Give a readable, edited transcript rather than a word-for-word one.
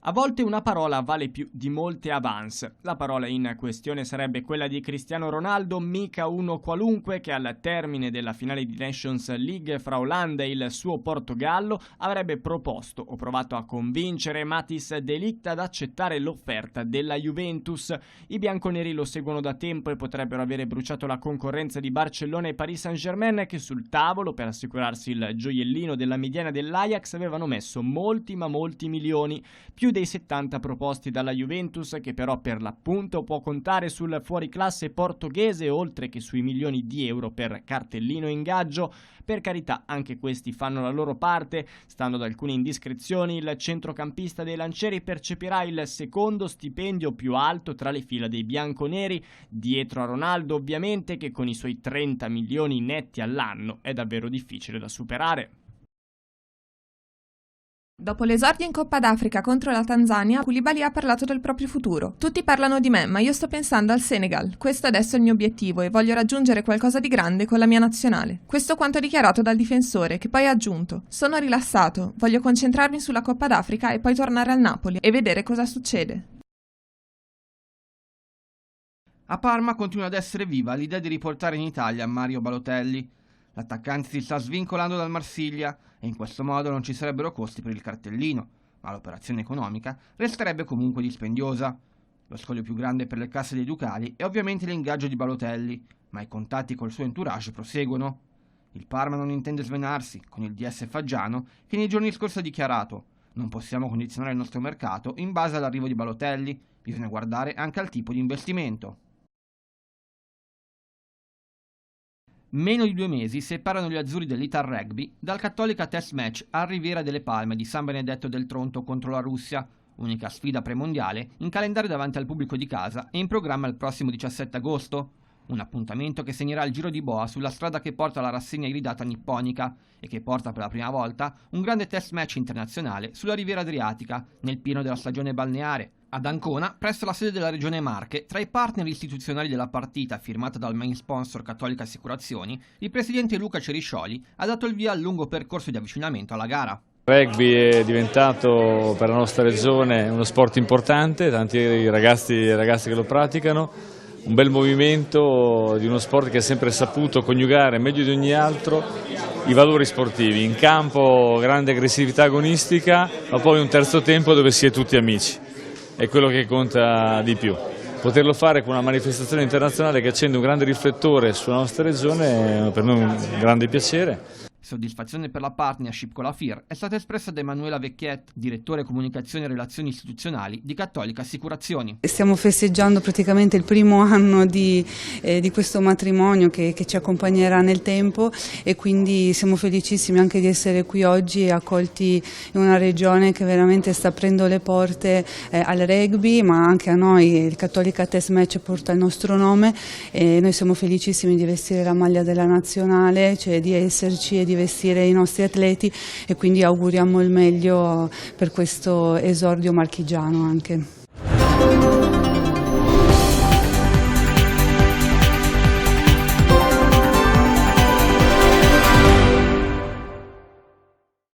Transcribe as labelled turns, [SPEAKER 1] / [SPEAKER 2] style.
[SPEAKER 1] A volte una parola vale più di molte avance. La parola in questione sarebbe quella di Cristiano Ronaldo, mica uno qualunque che al termine della finale di Nations League fra Olanda e il suo Portogallo avrebbe proposto o provato a convincere Matthijs de Ligt ad accettare l'offerta della Juventus. I bianconeri lo seguono da tempo e potrebbero avere bruciato la concorrenza di Barcellona e Paris Saint-Germain, che sul tavolo, per assicurarsi il gioiellino della mediana dell'Ajax, avevano messo molti milioni, più dei 70 proposti dalla Juventus, che però per l'appunto può contare sul fuoriclasse portoghese oltre che sui milioni di euro per cartellino ingaggio. Per carità, anche questi fanno la loro parte. Stando ad alcune indiscrezioni, il centrocampista dei Lancieri percepirà il secondo stipendio più alto tra le fila dei bianconeri, dietro a Ronaldo ovviamente, che con i suoi 30 milioni netti all'anno è davvero difficile da superare.
[SPEAKER 2] Dopo l'esordio in Coppa d'Africa contro la Tanzania, Koulibaly ha parlato del proprio futuro. Tutti parlano di me, ma io sto pensando al Senegal. Questo adesso è il mio obiettivo e voglio raggiungere qualcosa di grande con la mia nazionale. Questo quanto dichiarato dal difensore, che poi ha aggiunto: sono rilassato, voglio concentrarmi sulla Coppa d'Africa e poi tornare al Napoli e vedere cosa succede.
[SPEAKER 3] A Parma continua ad essere viva l'idea di riportare in Italia Mario Balotelli. L'attaccante si sta svincolando dal Marsiglia e in questo modo non ci sarebbero costi per il cartellino, ma l'operazione economica resterebbe comunque dispendiosa. Lo scoglio più grande per le casse dei ducali è ovviamente l'ingaggio di Balotelli, ma i contatti col suo entourage proseguono. Il Parma non intende svenarsi con il DS Faggiano, che nei giorni scorsi ha dichiarato: non possiamo condizionare il nostro mercato in base all'arrivo di Balotelli, bisogna guardare anche al tipo di investimento. Meno di 2 mesi separano gli azzurri dell'Ital Rugby dal Cattolica Test Match a Riviera delle Palme di San Benedetto del Tronto contro la Russia, unica sfida premondiale in calendario davanti al pubblico di casa e in programma il prossimo 17 agosto. Un appuntamento che segnerà il giro di boa sulla strada che porta alla rassegna iridata nipponica e che porta per la prima volta un grande test match internazionale sulla Riviera Adriatica, nel pieno della stagione balneare, ad Ancona, presso la sede della Regione Marche. Tra i partner istituzionali della partita, firmata dal main sponsor Cattolica Assicurazioni, il presidente Luca Ceriscioli ha dato il via al lungo percorso di avvicinamento alla gara.
[SPEAKER 4] Il rugby è diventato per la nostra regione uno sport importante, tanti ragazzi e ragazze che lo praticano, un bel movimento di uno sport che ha sempre saputo coniugare meglio di ogni altro i valori sportivi. In campo grande aggressività agonistica, ma poi un terzo tempo dove si è tutti amici, è quello che conta di più. Poterlo fare con una manifestazione internazionale che accende un grande riflettore sulla nostra regione è per noi un grande piacere.
[SPEAKER 3] Soddisfazione per la partnership con la FIR è stata espressa da Emanuela Vecchiet, direttore comunicazione e relazioni istituzionali di Cattolica Assicurazioni.
[SPEAKER 5] Stiamo festeggiando praticamente il primo anno di questo matrimonio che ci accompagnerà nel tempo e quindi siamo felicissimi anche di essere qui oggi e accolti in una regione che veramente sta aprendo le porte al rugby, ma anche a noi. Il Cattolica Test Match porta il nostro nome e noi siamo felicissimi di vestire la maglia della nazionale, cioè di esserci e di vestire i nostri atleti, e quindi auguriamo il meglio per questo esordio marchigiano anche.